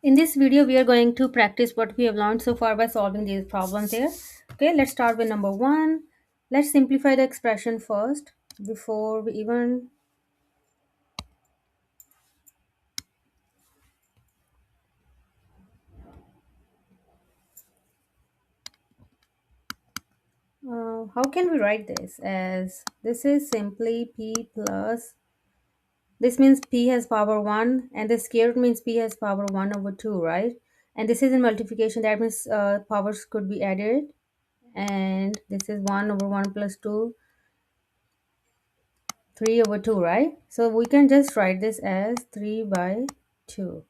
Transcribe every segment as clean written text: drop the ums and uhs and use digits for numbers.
In this video, we are going to practice what we have learned so far by solving these problems here. Okay, let's start with number one. Let's simplify the expression first before we even how can we write this as this is simply p plus this means p has power 1 and the square root means p has power 1 over 2, right? And this is in multiplication, that means powers could be added, and this is 1 over 1 plus 2, 3 over 2, right? So we can just write this as 3 by 2.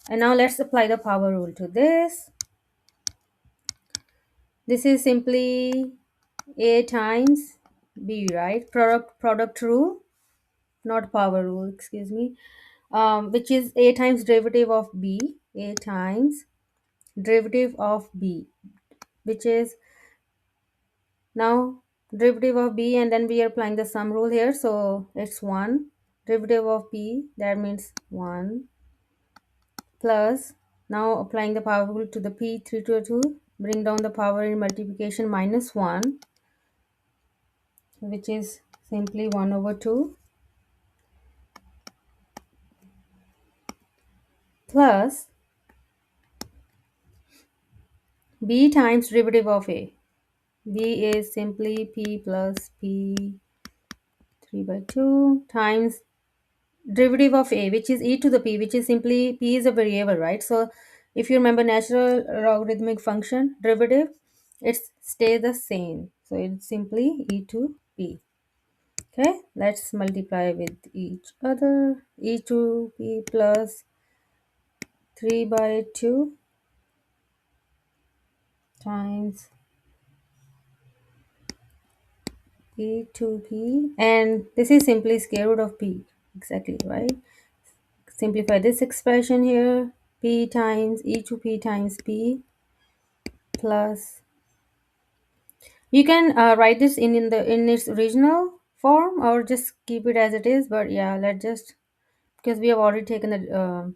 And now let's apply the power rule to this. This is simply a times b, right? Product rule, not power rule, excuse me. Which is a times derivative of b, a times derivative of b, which is now derivative of b, and then we are applying the sum rule here, so it's 1 derivative of b, that means 1 plus, now applying the power rule to the p, 3 to 2, bring down the power in multiplication, minus 1, which is simply 1 over 2, plus b times derivative of a. B is simply p plus p 3 by 2 times derivative of a, which is e to the p, which is simply p is a variable, right? So if you remember natural logarithmic function derivative, it stays the same, so it's simply e to p. Okay, let's multiply with each other. E to p plus 3 by 2 times e to p, and this is simply square root of p, exactly, right? Simplify this expression here, p times e to p times p plus, you can write this in its original form or just keep it as it is, but yeah, let's just, because we have already taken the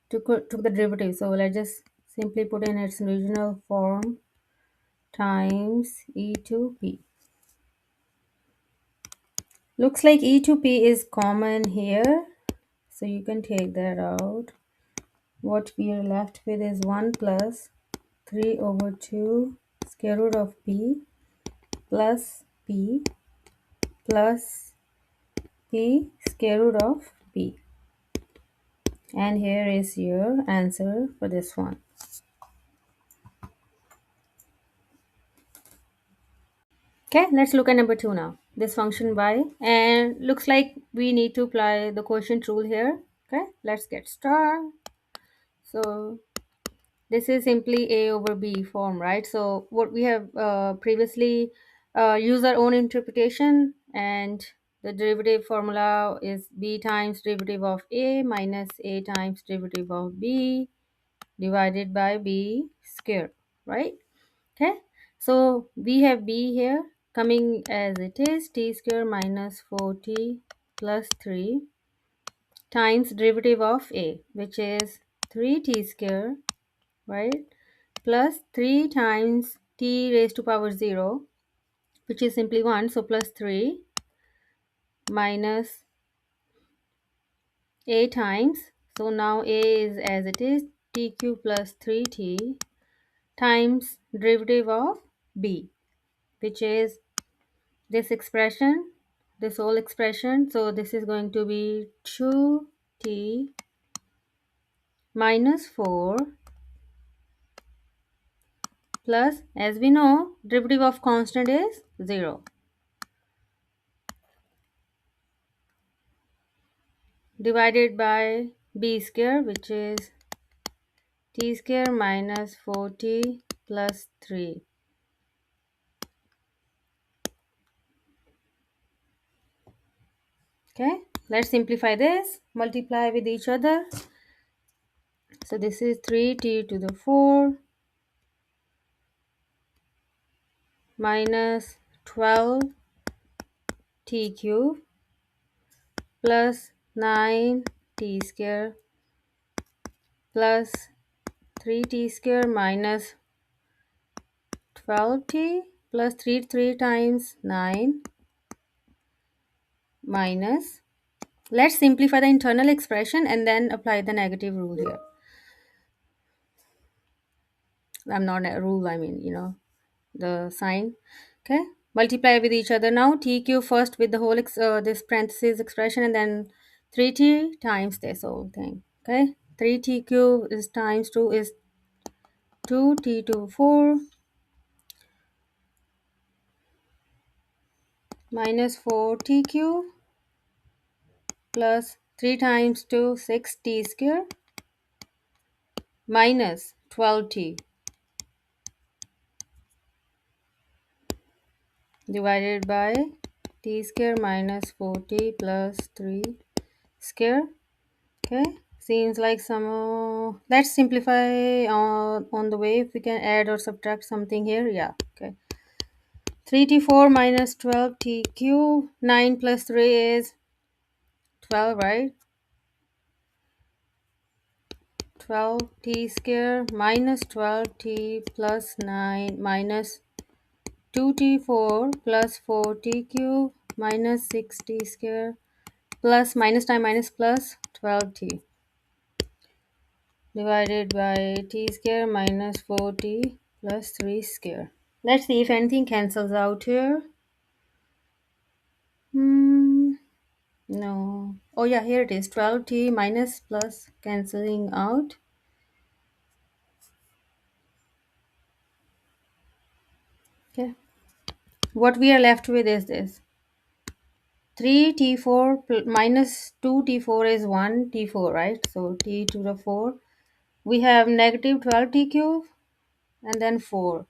took the derivative, so let's just simply put in its original form times e to p. Looks like e to p is common here, so you can take that out. What we are left with is 1 plus 3 over 2 square root of p plus p plus p square root of p. And here is your answer for this one. Okay, let's look at number 2 now. This function y, and looks like we need to apply the quotient rule here. Okay, let's get started. So this is simply a over b form, right? So what we have previously used our own interpretation, and the derivative formula is b times derivative of a minus a times derivative of b divided by b squared, right? Okay, so we have b here coming as it is, t square minus 4t plus 3 times derivative of a, which is 3t square, right, plus 3 times t raised to power 0, which is simply 1, so plus 3 minus a times, so now a is as it is, t cube plus 3t times derivative of b, which is this expression, this whole expression. So this is going to be 2t minus 4 plus, as we know, derivative of constant is 0, divided by b square, which is t square minus 4t plus 3. Okay, let's simplify this, multiply with each other. So this is 3t to the 4 minus 12t cube plus 9t square plus 3t square minus 12t plus 3 times 9 minus, let's simplify the internal expression and then apply the negative rule here. I'm not a rule, I mean, the sign. Okay, multiply with each other now. T cube first with the whole this parentheses expression, and then 3t times this whole thing. Okay, 3t cube is times 2 is 2t to 4 minus 4t cube plus 3 times 2 6t square minus 12t divided by t square minus 4t plus 3 square. Okay, seems like some let's simplify on the way if we can add or subtract something here. Yeah, okay, 3t4 minus 12t cube, 9 plus 3 is 12, right? 12t square minus 12t plus 9 minus 2t4 plus 4t cube minus 6t square plus minus time minus plus 12t divided by t square minus 4t plus 3 square. Let's see if anything cancels out here. No. Oh yeah, here it is. 12t minus plus cancelling out. Okay. What we are left with is this. 3t4 minus 2t4 is 1t4, right? So t to the 4. We have negative 12t cube and then 4.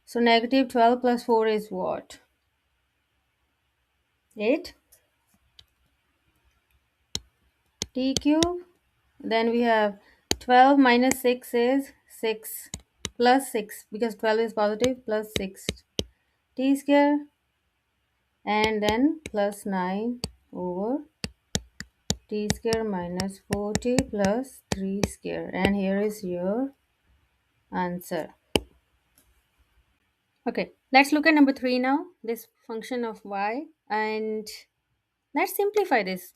So negative 12 plus 4 is what? 8 t cube. Then we have 12 minus 6 is 6 plus 6 because 12 is positive plus 6 t square and then plus 9 over t square minus 4t plus 3 square, and here is your answer. Okay, let's look at number 3 now, this function of y, and let's simplify this.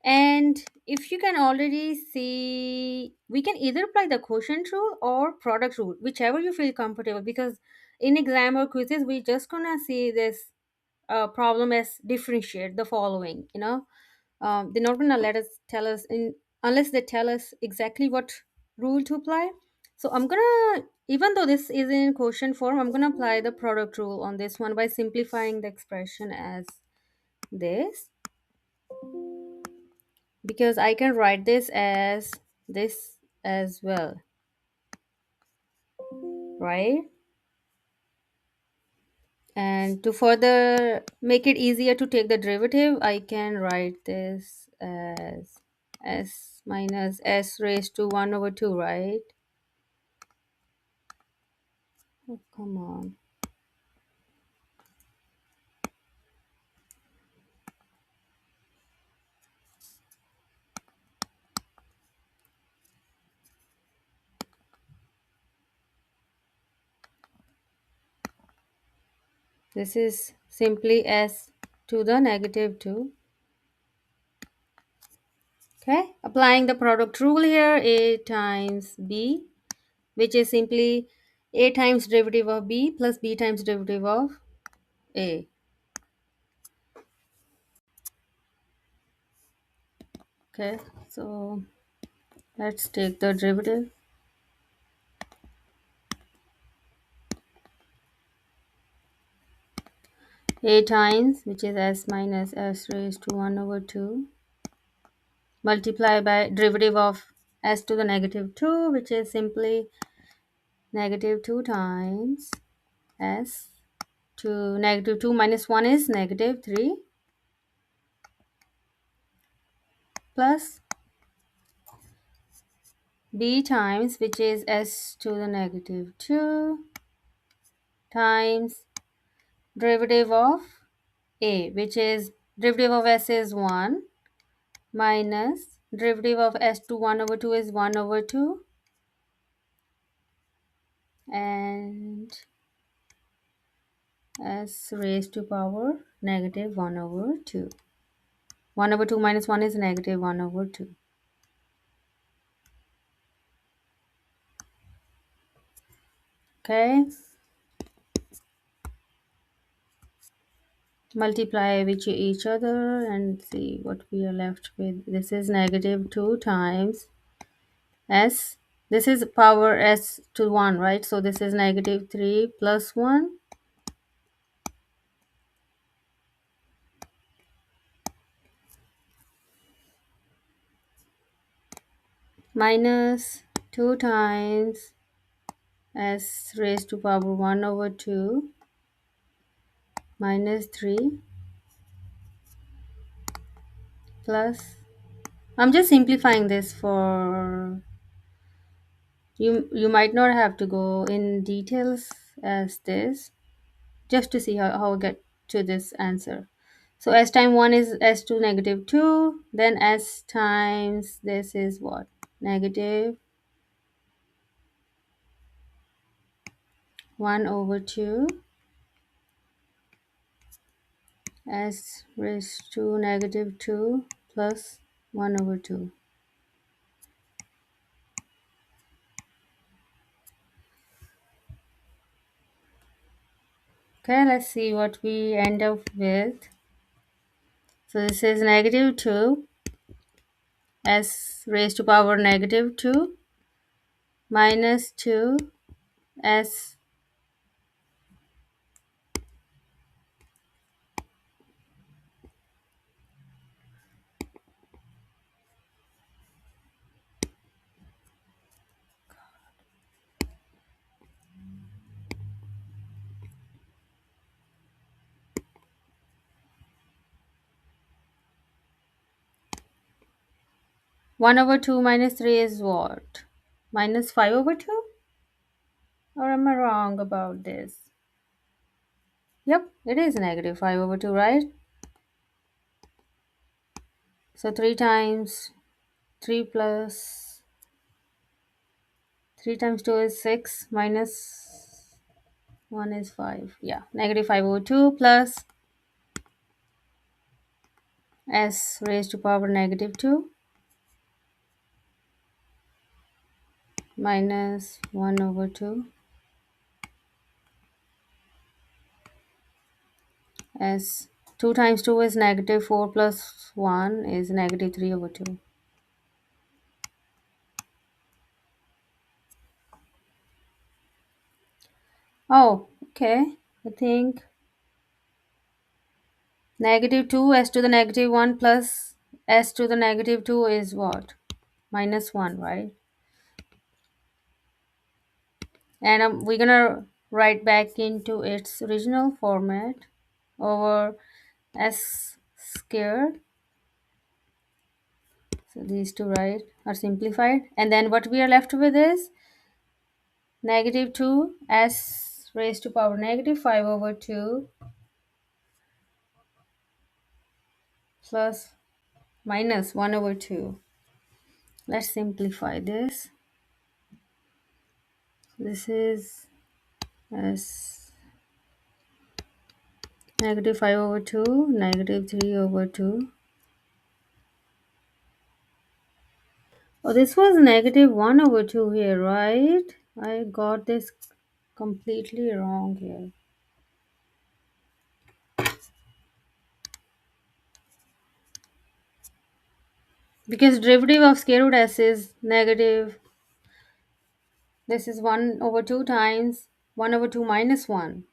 And if you can already see, we can either apply the quotient rule or product rule, whichever you feel comfortable, because in exam or quizzes, we just gonna see this problem as differentiate the following, they're not gonna let us tell us in unless they tell us exactly what rule to apply. So I'm gonna, even though this is in quotient form, I'm gonna apply the product rule on this one by simplifying the expression as this, because I can write this as well, right? And to further make it easier to take the derivative, I can write this as s minus s raised to 1 over 2, right? Oh, come on. This is simply s to the negative 2. Okay, applying the product rule here, a times b, which is simply a times derivative of b plus b times derivative of a. Okay, so let's take the derivative. A times, which is s minus s raised to 1 over 2, multiply by derivative of s to the negative 2, which is simply negative 2 times s to negative 2 minus 1 is negative 3 plus b times, which is s to the negative 2 times derivative of a, which is derivative of s is 1 minus Derivative of s to 1 over 2 is 1 over 2. And s raised to power negative 1 over 2. 1 over 2 minus 1 is negative 1 over 2. Okay. Multiply with each other and see what we are left with. This is negative 2 times s. This is power s to 1, right? So this is negative 3 plus 1 minus 2 times s raised to power 1 over 2 minus 3 plus. I'm just simplifying this for you. You might not have to go in details as this, just to see how I get to this answer. So s times 1 is s to negative 2, then s times this is what? Negative 1 over 2 s raised to negative 2 plus 1 over 2. Okay, let's see what we end up with. So this is negative 2 s raised to power negative 2 minus 2 s 1 over 2 minus 3 is what? Minus 5 over 2? Or am I wrong about this? Yep, it is negative 5 over 2, right? So 3 times 3 plus 3 times 2 is 6 minus 1 is 5. Yeah, negative 5 over 2 plus s raised to power negative 2 minus 1 over 2 s 2 times 2 is negative 4 plus 1 is negative 3 over 2. Oh, okay. I think negative 2 s to the negative 1 plus s to the negative 2 is what? Minus 1, right? And we're gonna write back into its original format over s squared. So these two, right, are simplified, and then what we are left with is negative 2 s raised to power negative 5 over 2 plus minus 1 over 2. Let's simplify this. This is s negative 5 over 2 negative 3 over 2. Oh, this was negative 1 over 2 here, right? I got this completely wrong here. Because derivative of square root s is negative. This is 1 over 2 times 1 over 2 minus 1.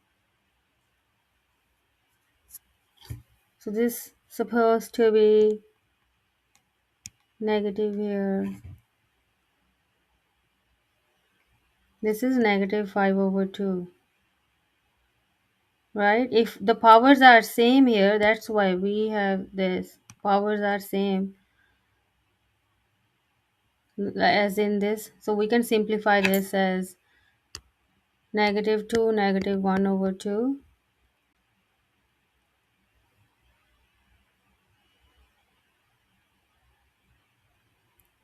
So this supposed to be negative here. This is negative 5 over 2. Right? If the powers are same here, that's why we have this. Powers are same as in this. So we can simplify this as negative 2 negative 1 over 2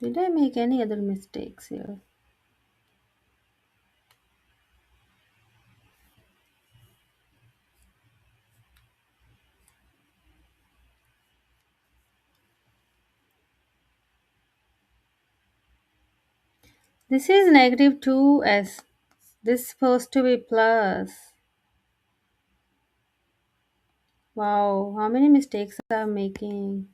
Did I make any other mistakes here? This is negative 2s. This is supposed to be plus. Wow, how many mistakes I'm making.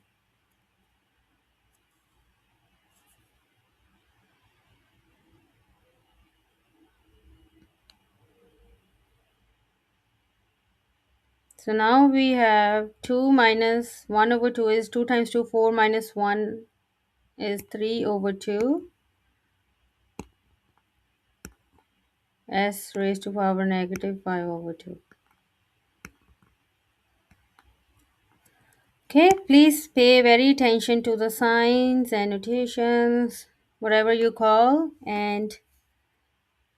So now we have 2 minus 1 over 2 is 2 times 2, 4 minus 1 is 3 over 2. S raised to power negative 5 over 2. Okay, please pay very attention to the signs and notations, whatever you call, and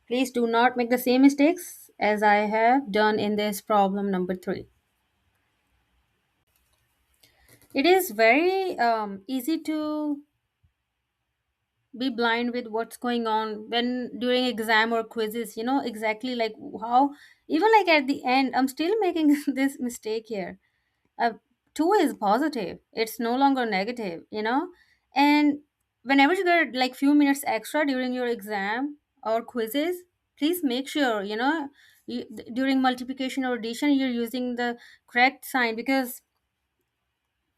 please do not make the same mistakes as I have done in this problem number 3. It is very easy to be blind with what's going on when during exam or quizzes, exactly like how, even like at the end, I'm still making this mistake here. uh, 2 is positive, it's no longer negative. And whenever you get like few minutes extra during your exam or quizzes, please make sure during multiplication or addition you're using the correct sign, because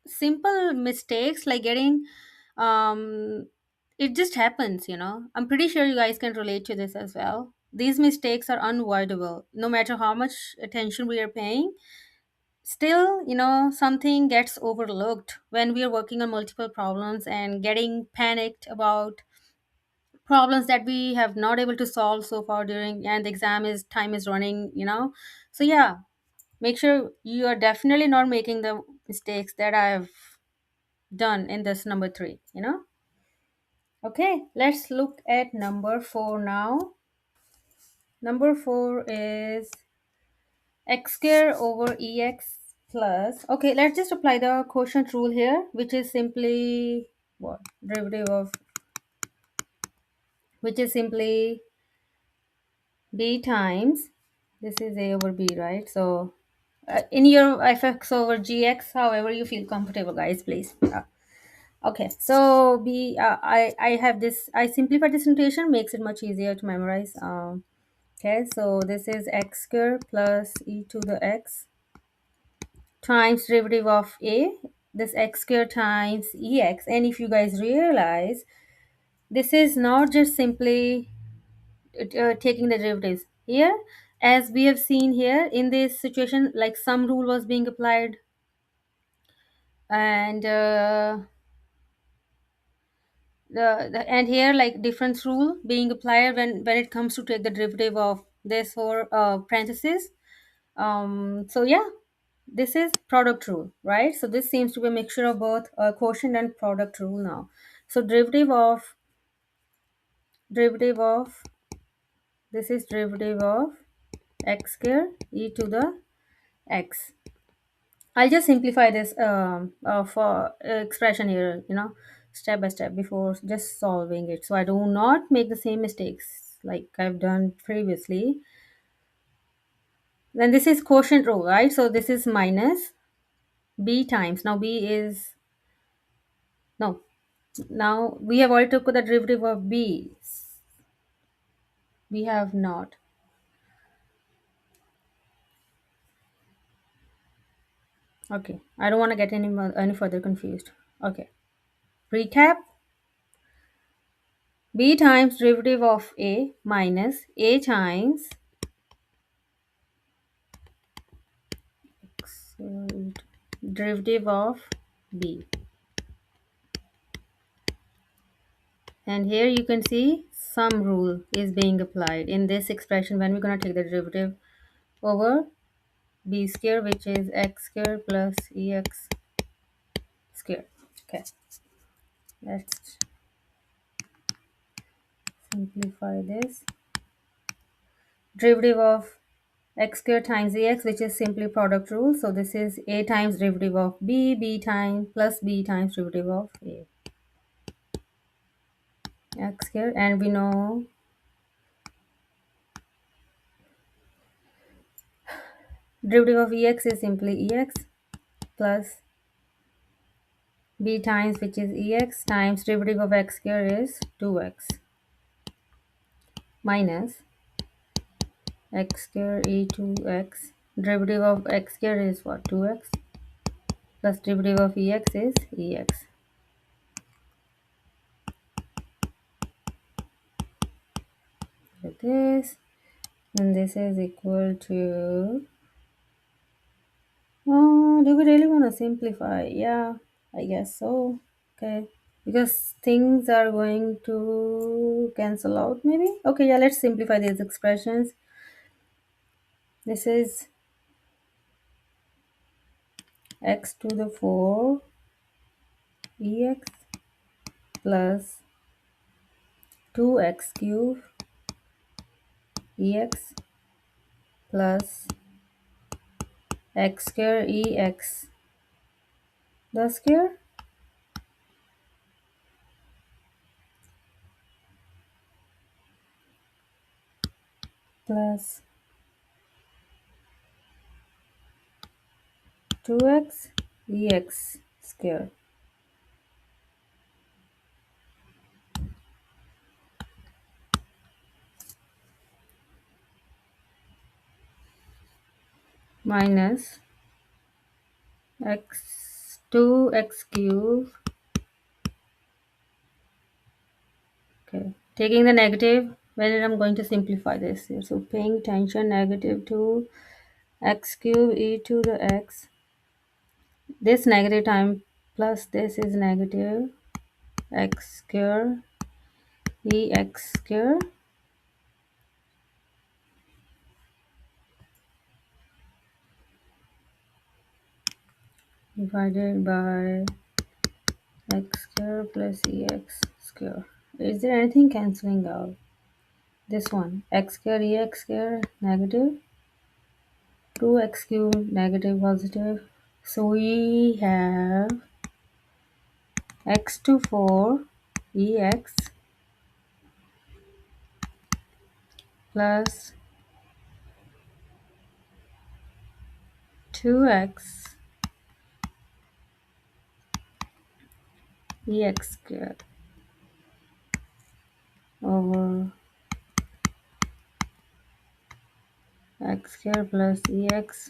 simple mistakes like getting um it just happens. I'm pretty sure you guys can relate to this as well. These mistakes are unavoidable no matter how much attention we are paying. Still, something gets overlooked when we are working on multiple problems and getting panicked about problems that we have not able to solve so far during, and the exam is time is running. So yeah, make sure you are definitely not making the mistakes that I've done in this number 3. Okay, let's look at number 4 now. Number 4 is x square over ex plus, okay, let's just apply the quotient rule here, which is simply what, derivative of, which is simply b times, this is a over b, right? So in your fx over gx, however you feel comfortable, guys, please. Okay, so I have this, I simplified this notation, makes it much easier to memorize. Okay, so this is x square plus e to the x times derivative of a, this x square times ex. And if you guys realize, this is not just simply taking the derivatives here, as we have seen here in this situation, like some rule was being applied, and and here like difference rule being applied when it comes to take the derivative of this or parentheses. So yeah, this is product rule, right? So this seems to be a mixture of both quotient and product rule now. So derivative of this is derivative of x square e to the x. I'll just simplify this for expression here, step by step before just solving it, so I do not make the same mistakes like I've done previously. Then this is quotient rule, right? So this is minus b times, now b is, no, now we have already took the derivative of b. We have not. Okay, I don't want to get any further confused. Okay, recap. B times derivative of a minus a times derivative of b. And here you can see some rule is being applied in this expression when we're going to take the derivative over b square, which is x square plus ex square. Okay, let's simplify this. Derivative of x square times ax, which is simply product rule. So this is a times derivative of b, b times plus b times derivative of a. x square, and we know derivative of ex is simply ex plus b times, which is ex, times derivative of x square is 2x minus x square e 2x. Derivative of x square is what? 2x plus derivative of ex is ex. Like this, and this is equal to, oh, do we really want to simplify? Yeah, I guess so. Okay, because things are going to cancel out maybe. Okay, yeah, let's simplify these expressions. This is x to the 4 ex plus 2x cube ex plus x square ex the square plus 2x ex square minus x 2x cube. Okay, taking the negative, when I'm going to simplify this here. So paying attention, negative 2 x cube e to the x. This negative time plus this is negative x square ex square divided by x square plus ex square. Is there anything cancelling out? This one, x square ex square negative, 2x cube negative positive. So we have x to 4 ex plus 2x ex square over x square plus ex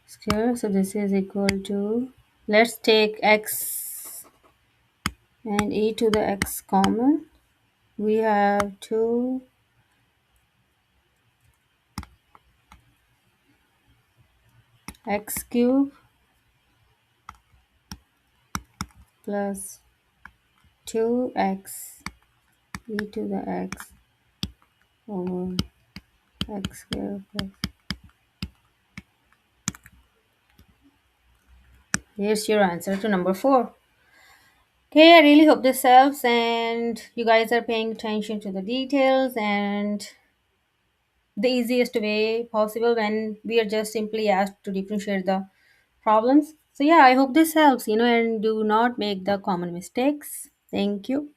square. So this is equal to, let's take x and e to the x common. We have 2 x cube plus 2x e to the x over x square plus. Here's your answer to number 4. Okay, I really hope this helps and you guys are paying attention to the details and the easiest way possible when we are just simply asked to differentiate the problems. So yeah, I hope this helps, and do not make the common mistakes. Thank you.